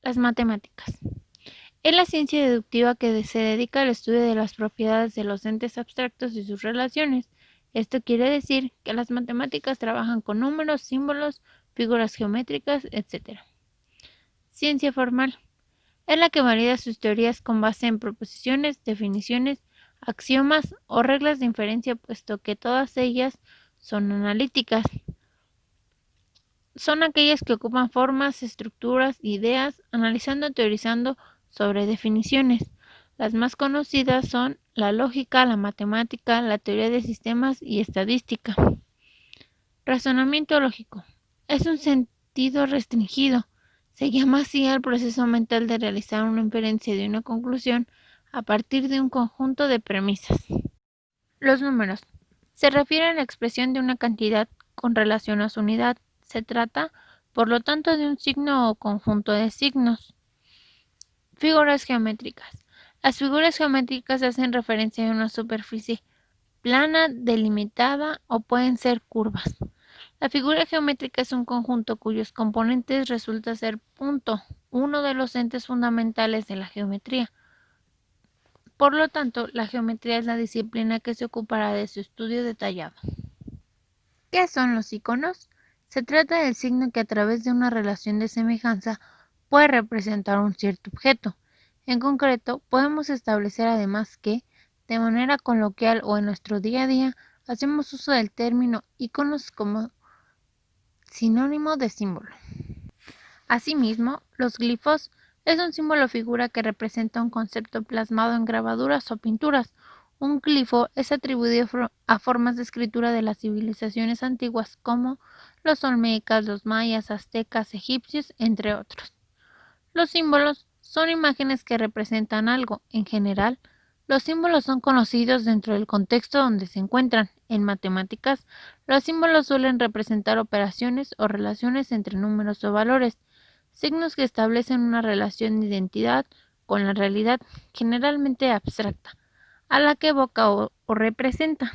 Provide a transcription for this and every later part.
Las matemáticas. Es la ciencia deductiva que se dedica al estudio de las propiedades de los entes abstractos y sus relaciones. Esto quiere decir que las matemáticas trabajan con números, símbolos, figuras geométricas, etc. Ciencia formal. Es la que valida sus teorías con base en proposiciones, definiciones, axiomas o reglas de inferencia, puesto que todas ellas son analíticas. Son aquellas que ocupan formas, estructuras, ideas, analizando o teorizando sobre definiciones. Las más conocidas son la lógica, la matemática, la teoría de sistemas y estadística. Razonamiento lógico. Es un sentido restringido. Se llama así al proceso mental de realizar una inferencia de una conclusión a partir de un conjunto de premisas. Los números. Se refiere a la expresión de una cantidad con relación a su unidad. Se trata, por lo tanto, de un signo o conjunto de signos. Figuras geométricas. Las figuras geométricas hacen referencia a una superficie plana, delimitada o pueden ser curvas. La figura geométrica es un conjunto cuyos componentes resulta ser punto, uno de los entes fundamentales de la geometría. Por lo tanto, la geometría es la disciplina que se ocupará de su estudio detallado. ¿Qué son los iconos? Se trata del signo que a través de una relación de semejanza puede representar un cierto objeto. En concreto, podemos establecer además que, de manera coloquial o en nuestro día a día, hacemos uso del término iconos como sinónimo de símbolo. Asimismo, los glifos es un símbolo o figura que representa un concepto plasmado en grabaduras o pinturas. Un glifo es atribuido a formas de escritura de las civilizaciones antiguas como los olmecas, los mayas, aztecas, egipcios, entre otros. Los símbolos son imágenes que representan algo. En general, los símbolos son conocidos dentro del contexto donde se encuentran. En matemáticas, los símbolos suelen representar operaciones o relaciones entre números o valores, signos que establecen una relación de identidad con la realidad, generalmente abstracta, a la que evoca o representa.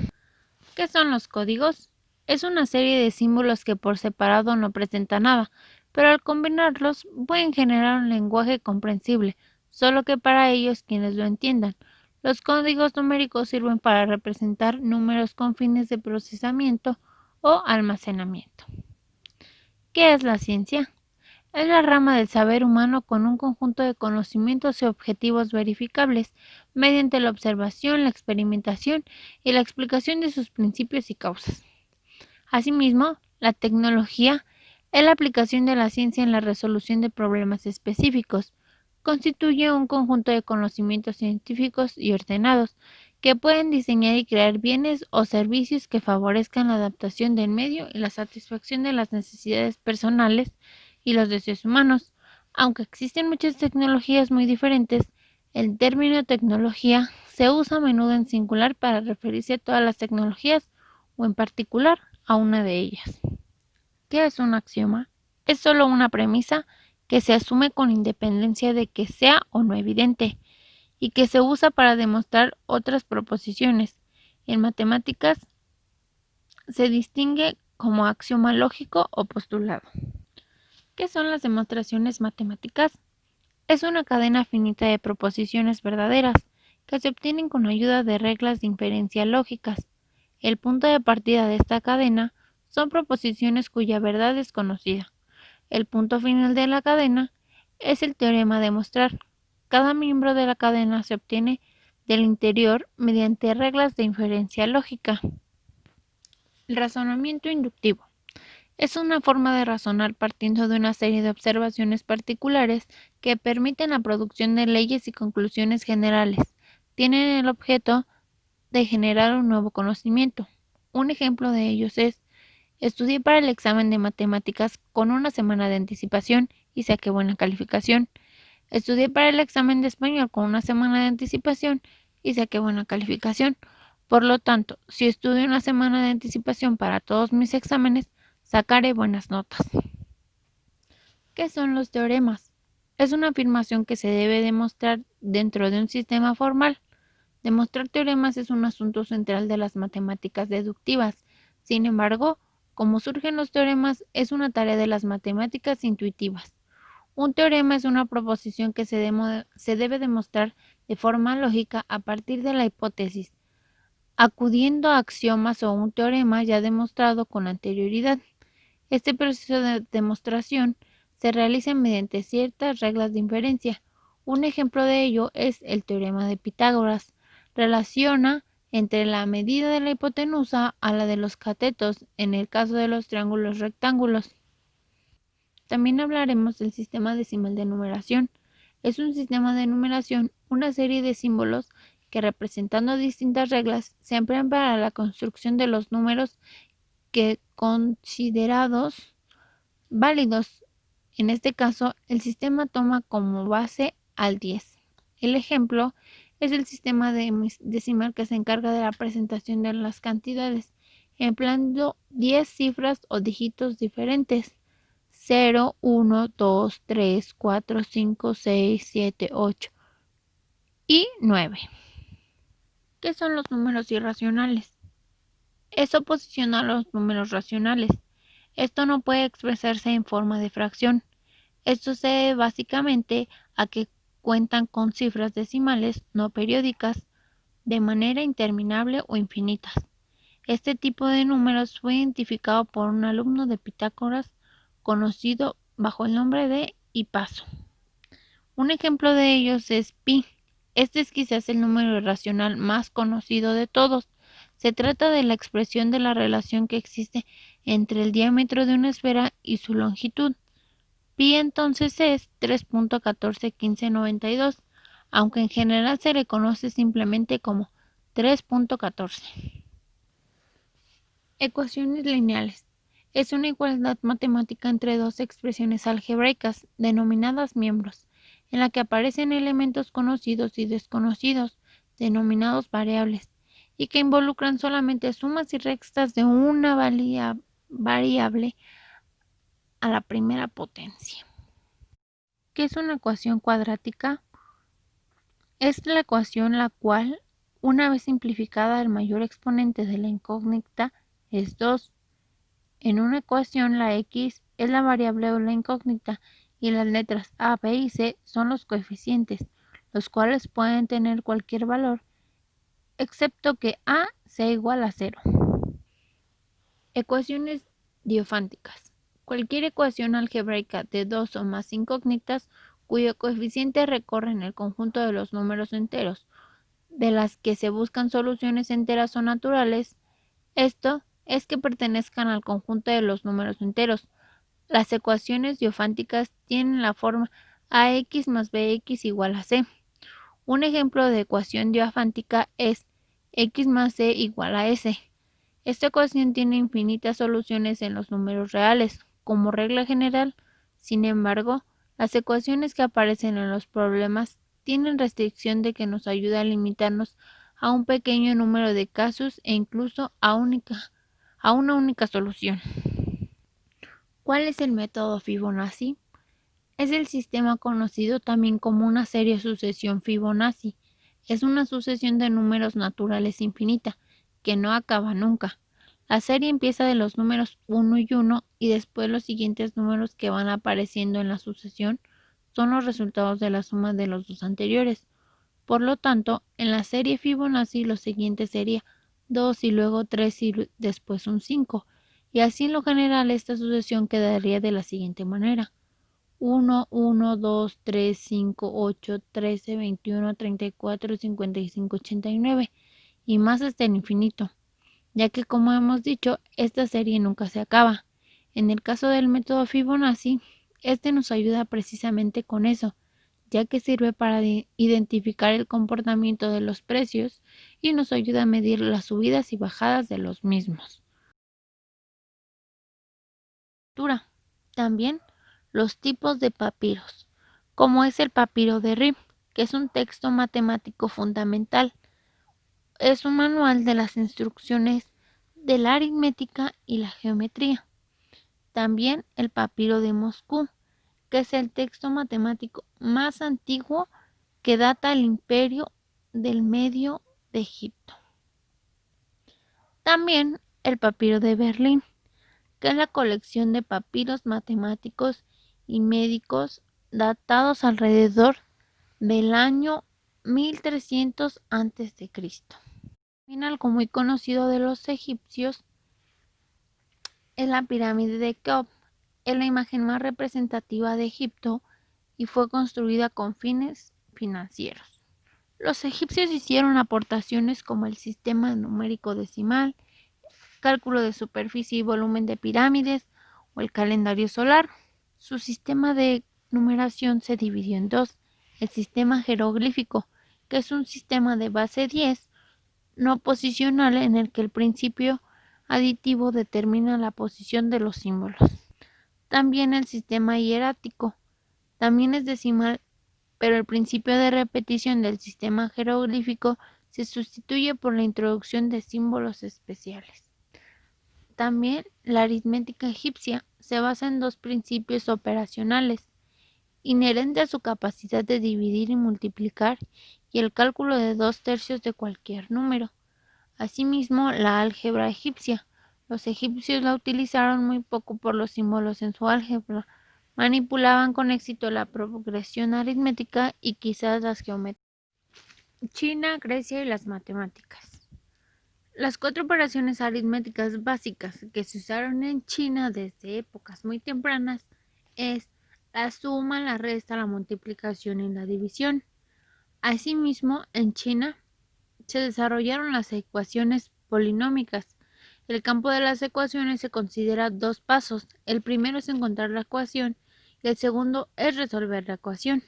¿Qué son los códigos? Es una serie de símbolos que por separado no presentan nada, pero al combinarlos pueden generar un lenguaje comprensible, solo que para ellos quienes lo entiendan. Los códigos numéricos sirven para representar números con fines de procesamiento o almacenamiento. ¿Qué es la ciencia? Es la rama del saber humano con un conjunto de conocimientos y objetivos verificables mediante la observación, la experimentación y la explicación de sus principios y causas. Asimismo, la tecnología es la aplicación de la ciencia en la resolución de problemas específicos. Constituye un conjunto de conocimientos científicos y ordenados que pueden diseñar y crear bienes o servicios que favorezcan la adaptación del medio y la satisfacción de las necesidades personales y los deseos humanos. Aunque existen muchas tecnologías muy diferentes, el término tecnología se usa a menudo en singular para referirse a todas las tecnologías o en particular a una de ellas. ¿Qué es un axioma? Es solo una premisa que se asume con independencia de que sea o no evidente y que se usa para demostrar otras proposiciones. En matemáticas se distingue como axioma lógico o postulado. ¿Qué son las demostraciones matemáticas? Es una cadena finita de proposiciones verdaderas que se obtienen con ayuda de reglas de inferencia lógicas. El punto de partida de esta cadena son proposiciones cuya verdad es conocida. El punto final de la cadena es el teorema a demostrar. Cada miembro de la cadena se obtiene del interior mediante reglas de inferencia lógica. El razonamiento inductivo es una forma de razonar partiendo de una serie de observaciones particulares que permiten la producción de leyes y conclusiones generales. Tienen el objeto de generar un nuevo conocimiento. Un ejemplo de ellos es: estudié para el examen de matemáticas con una semana de anticipación y saqué buena calificación. Estudié para el examen de español con una semana de anticipación y saqué buena calificación. Por lo tanto, si estudio una semana de anticipación para todos mis exámenes, sacaré buenas notas. ¿Qué son los teoremas? Es una afirmación que se debe demostrar dentro de un sistema formal. Demostrar teoremas es un asunto central de las matemáticas deductivas. Sin embargo, como surgen los teoremas es una tarea de las matemáticas intuitivas. Un teorema es una proposición que se debe demostrar de forma lógica a partir de la hipótesis, acudiendo a axiomas o un teorema ya demostrado con anterioridad. Este proceso de demostración se realiza mediante ciertas reglas de inferencia. Un ejemplo de ello es el teorema de Pitágoras. Relaciona entre la medida de la hipotenusa a la de los catetos en el caso de los triángulos rectángulos. También hablaremos del sistema decimal de numeración. Es un sistema de numeración, una serie de símbolos que representando distintas reglas se emplean para la construcción de los números que considerados válidos. En este caso, el sistema toma como base al 10. El ejemplo es el sistema decimal que se encarga de la presentación de las cantidades, empleando 10 cifras o dígitos diferentes: 0, 1, 2, 3, 4, 5, 6, 7, 8 y 9. ¿Qué son los números irracionales? Es oposición a los números racionales. Esto no puede expresarse en forma de fracción. Esto se debe básicamente a que cuentan con cifras decimales no periódicas de manera interminable o infinitas. Este tipo de números fue identificado por un alumno de Pitágoras conocido bajo el nombre de Hipaso. Un ejemplo de ellos es pi. Este es quizás el número irracional más conocido de todos. Se trata de la expresión de la relación que existe entre el diámetro de una esfera y su longitud. Pi entonces es 3.141592, aunque en general se le conoce simplemente como 3.14. Ecuaciones lineales. Es una igualdad matemática entre dos expresiones algebraicas, denominadas miembros, en la que aparecen elementos conocidos y desconocidos, denominados variables, y que involucran solamente sumas y restas de una variable a la primera potencia. ¿Qué es una ecuación cuadrática? Es la ecuación la cual, una vez simplificada, el mayor exponente de la incógnita es 2. En una ecuación, la x es la variable o la incógnita y las letras a, b y c son los coeficientes, los cuales pueden tener cualquier valor, excepto que a sea igual a 0. Ecuaciones diofánticas. Cualquier ecuación algebraica de dos o más incógnitas cuyo coeficiente recorre en el conjunto de los números enteros, de las que se buscan soluciones enteras o naturales. Esto es que pertenezcan al conjunto de los números enteros. Las ecuaciones diofánticas tienen la forma ax más bx igual a c. Un ejemplo de ecuación diofántica es x más c igual a s. Esta ecuación tiene infinitas soluciones en los números reales, como regla general. Sin embargo, las ecuaciones que aparecen en los problemas tienen restricción de que nos ayuda a limitarnos a un pequeño número de casos e incluso a una única solución. ¿Cuál es el método Fibonacci? Es el sistema conocido también como una serie sucesión Fibonacci. Es una sucesión de números naturales infinita, que no acaba nunca. La serie empieza de los números 1 y 1 y después los siguientes números que van apareciendo en la sucesión son los resultados de la suma de los dos anteriores. Por lo tanto, en la serie Fibonacci lo siguiente sería 2 y luego 3 y después un 5. Y así en lo general esta sucesión quedaría de la siguiente manera: 1, 1, 2, 3, 5, 8, 13, 21, 34, 55, 89 y más hasta el infinito, ya que como hemos dicho, esta serie nunca se acaba. En el caso del método Fibonacci, este nos ayuda precisamente con eso, ya que sirve para identificar el comportamiento de los precios y nos ayuda a medir las subidas y bajadas de los mismos. También los tipos de papiros, como es el papiro de Rip, que es un texto matemático fundamental. Es un manual de las instrucciones de la aritmética y la geometría. También el papiro de Moscú, que es el texto matemático más antiguo que data el imperio del Medio de Egipto. También el papiro de Berlín, que es la colección de papiros matemáticos y médicos datados alrededor del año 1300 a.C. También algo muy conocido de los egipcios es la pirámide de Keops. Es la imagen más representativa de Egipto y fue construida con fines financieros. Los egipcios hicieron aportaciones como el sistema numérico decimal, cálculo de superficie y volumen de pirámides o el calendario solar. Su sistema de numeración se dividió en dos: el sistema jeroglífico, que es un sistema de base 10 no posicional en el que el principio aditivo determina la posición de los símbolos. También el sistema hierático, también es decimal, pero el principio de repetición del sistema jeroglífico se sustituye por la introducción de símbolos especiales. También la aritmética egipcia se basa en dos principios operacionales, inherente a su capacidad de dividir y multiplicar, y el cálculo de 2/3 de cualquier número. Asimismo, la álgebra egipcia. Los egipcios la utilizaron muy poco por los símbolos en su álgebra. Manipulaban con éxito la progresión aritmética y quizás las geometrías. China, Grecia y las matemáticas. Las 4 operaciones aritméticas básicas que se usaron en China desde épocas muy tempranas es la suma, la resta, la multiplicación y la división. Asimismo, en China se desarrollaron las ecuaciones polinómicas. El campo de las ecuaciones se considera dos pasos. El primero es encontrar la ecuación y el segundo es resolver la ecuación.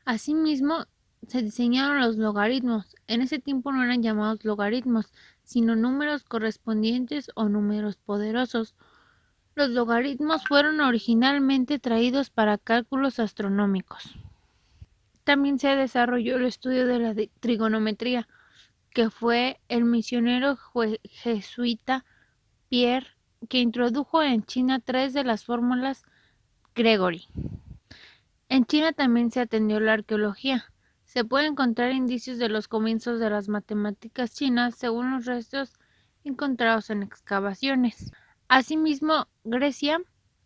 Asimismo, se diseñaron los logaritmos. En ese tiempo no eran llamados logaritmos, sino números correspondientes o números poderosos. Los logaritmos fueron originalmente traídos para cálculos astronómicos. También se desarrolló el estudio de la trigonometría, que fue el misionero jesuita Pierre, que introdujo en China 3 de las fórmulas Gregory. En China también se atendió la arqueología. Se pueden encontrar indicios de los comienzos de las matemáticas chinas según los restos encontrados en excavaciones. Asimismo, Grecia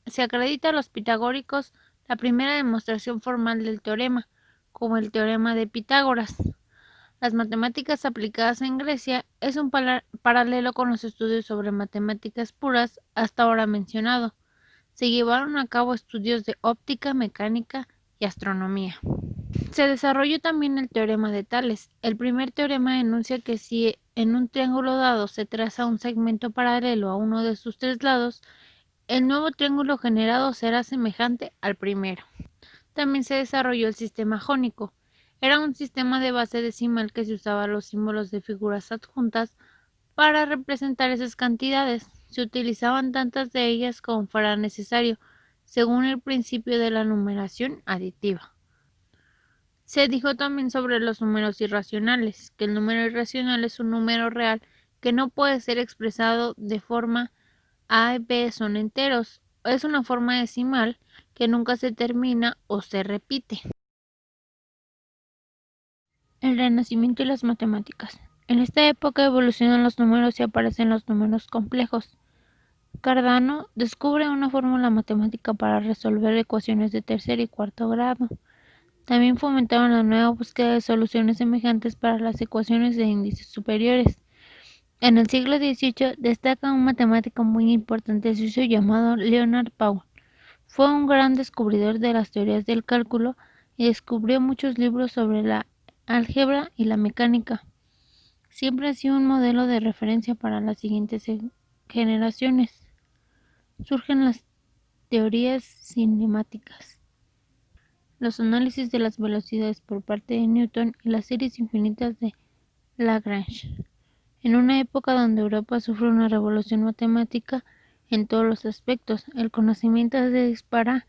se acredita a los pitagóricos la primera demostración formal del teorema, como el teorema de Pitágoras. Las matemáticas aplicadas en Grecia es un paralelo con los estudios sobre matemáticas puras hasta ahora mencionado. Se llevaron a cabo estudios de óptica, mecánica y astronomía. Se desarrolló también el teorema de Tales. El primer teorema enuncia que si en un triángulo dado se traza un segmento paralelo a uno de sus tres lados, el nuevo triángulo generado será semejante al primero. También se desarrolló el sistema jónico. Era un sistema de base decimal que se usaba los símbolos de figuras adjuntas para representar esas cantidades. Se utilizaban tantas de ellas como fuera necesario, según el principio de la numeración aditiva. Se dijo también sobre los números irracionales, que el número irracional es un número real que no puede ser expresado de forma A y B son enteros. Es una forma decimal que nunca se termina o se repite. El Renacimiento y las matemáticas. En esta época evolucionan los números y aparecen los números complejos. Cardano descubre una fórmula matemática para resolver ecuaciones de tercer y cuarto grado. También fomentaron la nueva búsqueda de soluciones semejantes para las ecuaciones de índices superiores. En el siglo XVIII destaca un matemático muy importante suizo llamado Leonard Pauly. Fue un gran descubridor de las teorías del cálculo y descubrió muchos libros sobre la álgebra y la mecánica. Siempre ha sido un modelo de referencia para las siguientes generaciones. Surgen las teorías cinemáticas, los análisis de las velocidades por parte de Newton y las series infinitas de Lagrange. En una época donde Europa sufre una revolución matemática en todos los aspectos, el conocimiento se dispara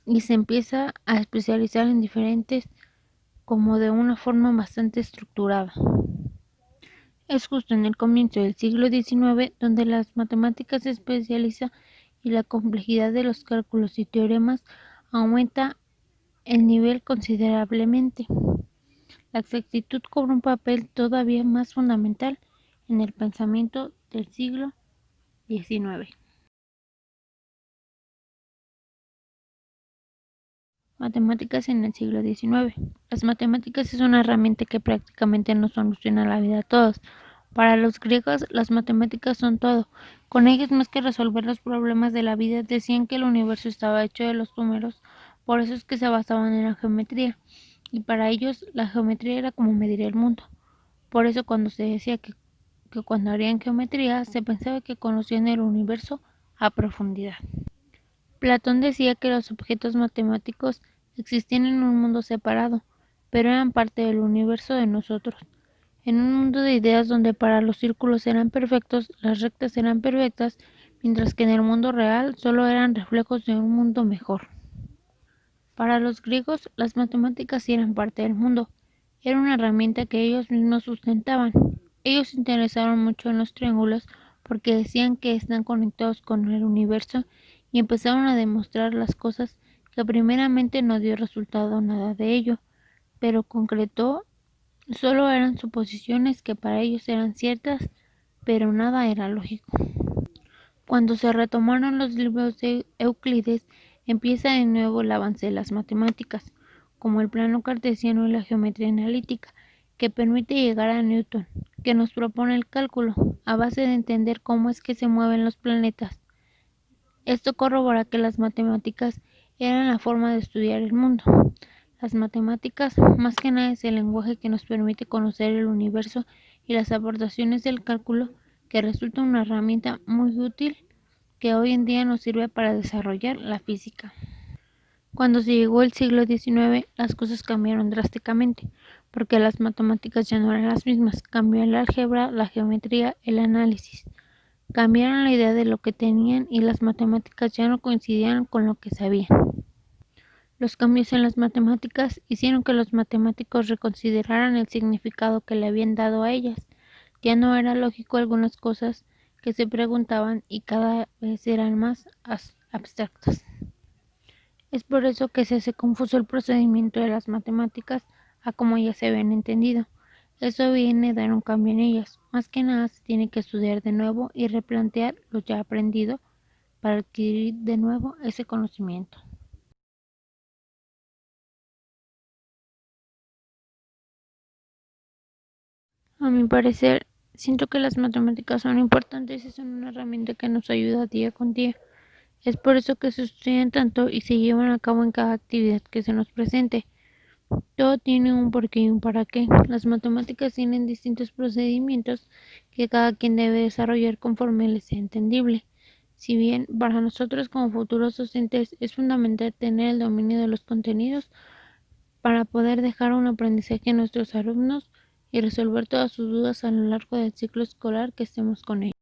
y se empieza a especializar en diferentes como de una forma bastante estructurada. Es justo en el comienzo del siglo XIX donde las matemáticas se especializa y la complejidad de los cálculos y teoremas aumenta el nivel considerablemente. La exactitud cobra un papel todavía más fundamental en el pensamiento del siglo XIX. Matemáticas en el siglo XIX. Las matemáticas es una herramienta que prácticamente nos soluciona la vida a todos. Para los griegos, las matemáticas son todo. Con ellas, más que resolver los problemas de la vida, decían que el universo estaba hecho de los números, por eso es que se basaban en la geometría. Y para ellos, la geometría era como medir el mundo. Por eso cuando se decía que cuando harían geometría, se pensaba que conocían el universo a profundidad. Platón decía que los objetos matemáticos existían en un mundo separado, pero eran parte del universo de nosotros, en un mundo de ideas donde para los círculos eran perfectos, las rectas eran perfectas, mientras que en el mundo real solo eran reflejos de un mundo mejor. Para los griegos, las matemáticas sí eran parte del mundo, era una herramienta que ellos mismos sustentaban. Ellos se interesaron mucho en los triángulos porque decían que están conectados con el universo y empezaron a demostrar las cosas que primeramente no dio resultado nada de ello, pero concretó solo eran suposiciones que para ellos eran ciertas, pero nada era lógico. Cuando se retomaron los libros de Euclides, empieza de nuevo el avance de las matemáticas, como el plano cartesiano y la geometría analítica, que permite llegar a Newton, que nos propone el cálculo, a base de entender cómo es que se mueven los planetas. Esto corrobora que las matemáticas eran la forma de estudiar el mundo. Las matemáticas, más que nada, es el lenguaje que nos permite conocer el universo y las aportaciones del cálculo, que resulta una herramienta muy útil que hoy en día nos sirve para desarrollar la física. Cuando se llegó el siglo XIX, las cosas cambiaron drásticamente, porque las matemáticas ya no eran las mismas. Cambió el álgebra, la geometría, el análisis. Cambiaron la idea de lo que tenían y las matemáticas ya no coincidían con lo que sabían. Los cambios en las matemáticas hicieron que los matemáticos reconsideraran el significado que le habían dado a ellas. Ya no era lógico algunas cosas que se preguntaban y cada vez eran más abstractas. Es por eso que se hace confuso el procedimiento de las matemáticas a como ya se habían entendido. Eso viene a dar un cambio en ellas. Más que nada se tiene que estudiar de nuevo y replantear lo ya aprendido para adquirir de nuevo ese conocimiento. A mi parecer, siento que las matemáticas son importantes y son una herramienta que nos ayuda día con día. Es por eso que se estudian tanto y se llevan a cabo en cada actividad que se nos presente. Todo tiene un porqué y un para qué. Las matemáticas tienen distintos procedimientos que cada quien debe desarrollar conforme les sea entendible. Si bien para nosotros como futuros docentes es fundamental tener el dominio de los contenidos para poder dejar un aprendizaje a nuestros alumnos y resolver todas sus dudas a lo largo del ciclo escolar que estemos con ellos.